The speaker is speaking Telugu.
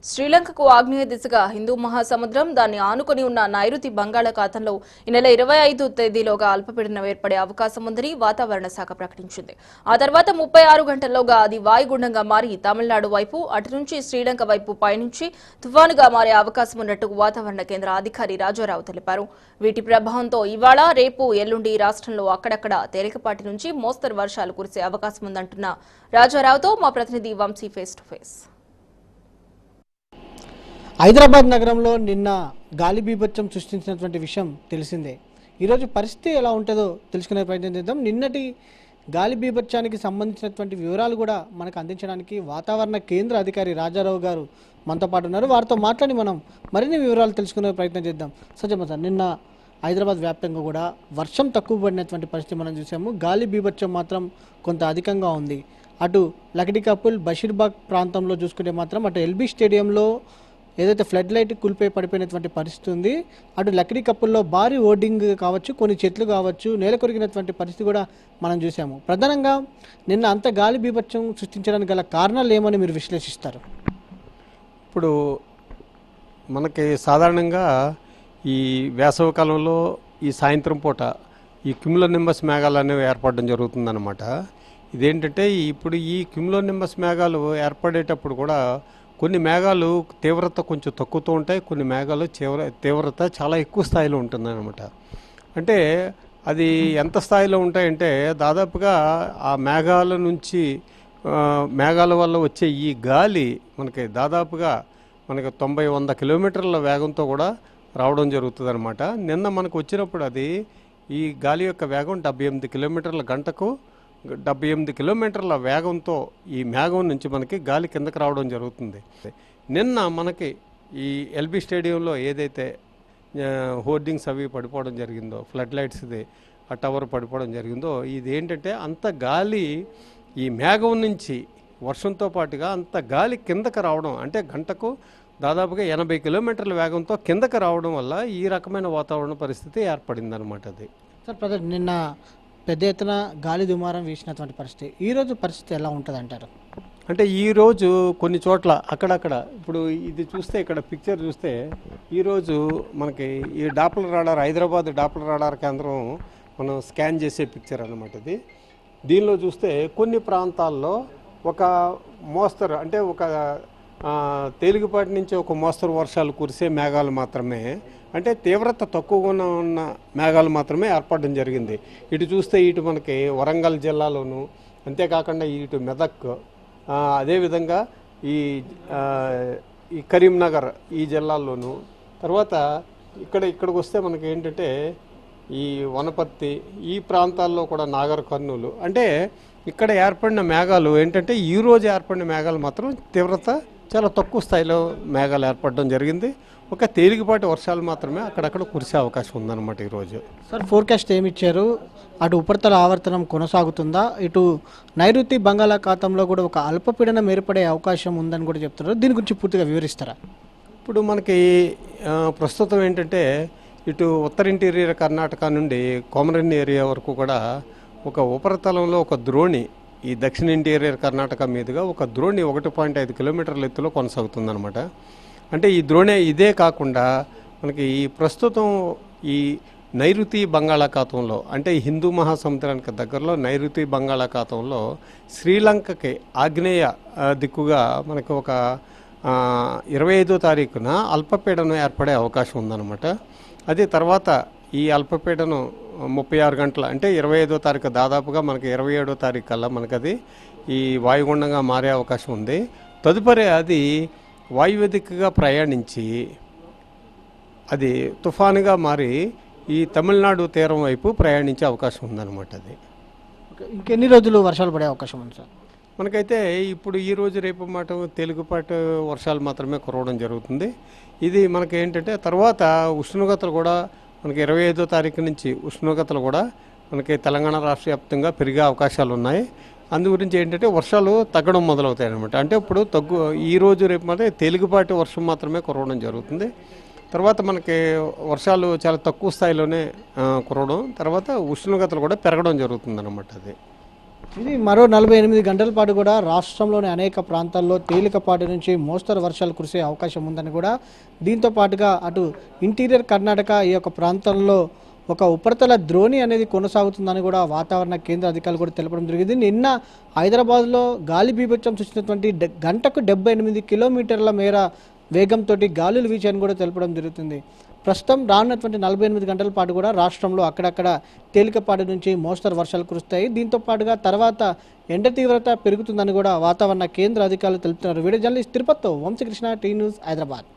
శ్రీలంకకు ఆగ్నేయ దిశగా హిందూ మహాసముద్రం దాన్ని ఆనుకొని ఉన్న నైరుతి బంగాళాఖాతంలో ఈ నెల 25 తేదీలోగా అల్పపీడనం ఏర్పడే అవకాశం ఉందని వాతావరణ శాఖ ప్రకటించింది. ఆ తర్వాత 36 గంటల్లోగా అది వాయుగుండంగా మారి తమిళనాడు వైపు అటు నుంచి శ్రీలంక వైపు పయనించి తుఫానుగా మారే అవకాశం ఉన్నట్టు వాతావరణ కేంద్ర అధికారి రాజారావు తెలిపారు. వీటి ప్రభావంతో ఇవాళ రేపు ఎల్లుండి రాష్ట్రంలో అక్కడక్కడ తేలికపాటి నుంచి మోస్తరు వర్షాలు కురిసే అవకాశం ఉందంటున్న రాజారావుతో మా ప్రతినిధి Vamsi face to face. Hyderabad నగరంలో నిన్న గాలి బీభత్సం సృష్టించినటువంటి విషయం తెలిసిందే. ఈరోజు పరిస్థితి ఎలా ఉంటుందో తెలుసుకునే ప్రయత్నం చేద్దాం. నిన్నటి గాలి బీభత్సానికి సంబంధించినటువంటి వివరాలు కూడా మనకు అందించడానికి వాతావరణ కేంద్ర అధికారి రాజారావు గారు మనతో పాటు ఉన్నారు. వారితో మాట్లాడి మనం మరిన్ని వివరాలు తెలుసుకునే ప్రయత్నం చేద్దాం. సత్యమ్మ సార్, నిన్న హైదరాబాద్ వ్యాప్తంగా కూడా వర్షం తక్కువ పడినటువంటి పరిస్థితి మనం చూసాము. గాలి బీభత్సం మాత్రం కొంత అధికంగా ఉంది. అటు లకిడికపుల్ బషీర్బాగ్ ప్రాంతంలో చూసుకుంటే మాత్రం అటు ఎల్బీ స్టేడియంలో ఏదైతే ఫ్లడ్ లైట్ కూలిపోయి పడిపోయినటువంటి పరిస్థితి ఉంది. అటు లక్డీ కప్పుల్లో భారీ ఓడింగ్ కావచ్చు, కొన్ని చెట్లు కావచ్చు, నేల కొరిగినటువంటి పరిస్థితి కూడా మనం చూసాము. ప్రధానంగా నిన్న అంత గాలి బీభత్సం సృష్టించడానికి గల కారణాలు ఏమని మీరు విశ్లేషిస్తారు? ఇప్పుడు మనకి సాధారణంగా ఈ వేసవికాలంలో ఈ సాయంత్రం పూట ఈ క్యుములోనింబస్ మేఘాలు అనేవి ఏర్పడడం జరుగుతుందన్నమాట. ఇదేంటంటే ఇప్పుడు ఈ క్యుములోనింబస్ మేఘాలు ఏర్పడేటప్పుడు కూడా కొన్ని మేఘాలు తీవ్రత కొంచెం తక్కువతో ఉంటాయి, కొన్ని మేఘాలు తీవ్రత చాలా ఎక్కువ స్థాయిలో ఉంటుందన్నమాట. అంటే అది ఎంత స్థాయిలో ఉంటాయంటే దాదాపుగా ఆ మేఘాల నుంచి మేఘాల వల్ల వచ్చే ఈ గాలి మనకి దాదాపుగా మనకి 90-100 కిలోమీటర్ల వేగంతో కూడా రావడం జరుగుతుంది అనమాట. నిన్న మనకు వచ్చినప్పుడు అది ఈ గాలి యొక్క వేగం 78 కిలోమీటర్ల గంటకు 78 కిలోమీటర్ల వేగంతో ఈ మేఘం నుంచి మనకి గాలి కిందకి రావడం జరుగుతుంది. నిన్న మనకి ఈ ఎల్బీ స్టేడియంలో ఏదైతే హోర్డింగ్స్ అవి పడిపోవడం జరిగిందో, ఫ్లడ్ లైట్స్ది ఆ టవర్ పడిపోవడం జరిగిందో, ఇది ఏంటంటే అంత గాలి ఈ మేఘం నుంచి వర్షంతో పాటుగా అంత గాలి కిందకి రావడం, అంటే గంటకు దాదాపుగా 80 కిలోమీటర్ల వేగంతో కిందకి రావడం వల్ల ఈ రకమైన వాతావరణ పరిస్థితి ఏర్పడిందనమాట. అది సార్, ప్రజలు నిన్న పెద్ద ఎత్తున గాలి దుమారం వీసినటువంటి పరిస్థితి, ఈరోజు పరిస్థితి ఎలా ఉంటుంది అంటారు? అంటే ఈరోజు కొన్ని చోట్ల అక్కడక్కడ ఇప్పుడు ఇది చూస్తే ఇక్కడ పిక్చర్ చూస్తే ఈరోజు మనకి ఈ Doppler radar, Hyderabad Doppler radar కేంద్రం మనం స్కాన్ చేసే పిక్చర్ అన్నమాట. ఇది దీనిలో చూస్తే కొన్ని ప్రాంతాల్లో ఒక మోస్తరు, అంటే ఒక తేలికపాటి నుంచి ఒక మోస్తరు వర్షాలు కురిసే మేఘాలు మాత్రమే, అంటే తీవ్రత తక్కువగా ఉన్న మేఘాలు మాత్రమే ఏర్పడడం జరిగింది. ఇటు చూస్తే ఇటు మనకి వరంగల్ జిల్లాలోను, అంతేకాకుండా ఇటు మెదక్, అదేవిధంగా ఈ కరీంనగర్ ఈ జిల్లాల్లోనూ, తర్వాత ఇక్కడికి వస్తే మనకి ఏంటంటే ఈ వనపర్తి ఈ ప్రాంతాల్లో కూడా నాగర్ కర్నూలు, అంటే ఇక్కడ ఏర్పడిన మేఘాలు ఏంటంటే ఈరోజు ఏర్పడిన మేఘాలు మాత్రం తీవ్రత చాలా తక్కువ స్థాయిలో మేఘాలు ఏర్పడడం జరిగింది. ఒక తేలికపాటి వర్షాలు మాత్రమే అక్కడక్కడ కురిసే అవకాశం ఉందన్నమాట ఈరోజు. సార్, ఫోర్కాస్ట్ ఏమి ఇచ్చారు? అటు ఉపరితల ఆవర్తనం కొనసాగుతుందా, ఇటు నైరుతి బంగాళాఖాతంలో కూడా ఒక అల్పపీడనం ఏర్పడే అవకాశం ఉందని కూడా చెప్తున్నారు. దీని గురించి పూర్తిగా వివరిస్తారా? ఇప్పుడు మనకి ప్రస్తుతం ఏంటంటే ఇటు ఉత్తర ఇంటీరియర్ కర్ణాటక నుండి కోమరన్ ఏరియా వరకు కూడా ఒక ఉపరితలంలో ఒక ద్రోణి ఈ దక్షిణ ఇంటీరియర్ కర్ణాటక మీదుగా ఒక ద్రోణి 1.5 కిలోమీటర్ల ఎత్తులో కొనసాగుతుందన్నమాట. అంటే ఈ ద్రోణి ఇదే కాకుండా మనకి ఈ ప్రస్తుతం ఈ నైరుతి బంగాళాఖాతంలో, అంటే హిందూ మహాసముద్రానికి దగ్గరలో నైరుతి బంగాళాఖాతంలో శ్రీలంకకి ఆగ్నేయ దిక్కుగా మనకు ఒక 25వ తారీఖున అల్పపీడనం ఏర్పడే అవకాశం ఉందన్నమాట. అది తర్వాత ఈ అల్పపీడనం 36 గంటల, అంటే 25వ తారీఖు దాదాపుగా మనకి 27వ తారీఖు కల్లా మనకు అది ఈ వాయుగుండంగా మారే అవకాశం ఉంది. తదుపరి అది వాయువ్య దిక్కుగా ప్రయాణించి అది తుఫానుగా మారి ఈ తమిళనాడు తీరం వైపు ప్రయాణించే అవకాశం ఉందన్నమాట. అది ఇంకెన్ని రోజులు వర్షాలు పడే అవకాశం ఉంది సార్? మనకైతే ఇప్పుడు ఈ రోజు రేపు మాట తేలికపాటి వర్షాలు మాత్రమే కురవడం జరుగుతుంది. ఇది మనకి ఏంటంటే తర్వాత ఉష్ణోగ్రతలు కూడా మనకి 25వ తారీఖు నుంచి ఉష్ణోగ్రతలు కూడా మనకి తెలంగాణ రాష్ట్ర వ్యాప్తంగా పెరిగే అవకాశాలు ఉన్నాయి. అందు గురించి ఏంటంటే వర్షాలు తగ్గడం మొదలవుతాయి అన్నమాట. అంటే ఇప్పుడు ఈ రోజు రేపు మాత్రం తేలికపాటి వర్షం మాత్రమే కురవడం జరుగుతుంది. తర్వాత మనకి వర్షాలు చాలా తక్కువ స్థాయిలోనే కురవడం, తర్వాత ఉష్ణోగ్రతలు కూడా పెరగడం జరుగుతుంది అన్నమాట. అది ఇది మరో 48 గంటల పాటు కూడా రాష్ట్రంలోని అనేక ప్రాంతాల్లో తేలికపాటి నుంచి మోస్తరు వర్షాలు కురిసే అవకాశం ఉందని కూడా, దీంతో పాటుగా అటు ఇంటీరియర్ కర్ణాటక ఈ యొక్క ప్రాంతంలో ఒక ఉపరితల ద్రోణి అనేది కొనసాగుతుందని కూడా వాతావరణ కేంద్ర అధికారులు కూడా తెలపడం జరిగింది. నిన్న హైదరాబాద్లో గాలి బీభత్సం సృష్టించినటువంటి గంటకు 78 కిలోమీటర్ల మేర వేగంతో గాలులు వీచాయని కూడా తెలపడం జరుగుతుంది. ప్రస్తుతం రానున్నటువంటి 48 గంటల పాటు కూడా రాష్ట్రంలో అక్కడక్కడ తేలికపాటి నుంచి మోస్తరు వర్షాలు కురుస్తాయి. దీంతో పాటుగా తర్వాత ఎండ తీవ్రత పెరుగుతుందని కూడా వాతావరణ కేంద్ర అధికారులు తెలుపుతున్నారు. వీడియో జర్నలిస్ట్ తిరుపతితో వంశీకృష్ణ, టీ న్యూస్, హైదరాబాద్.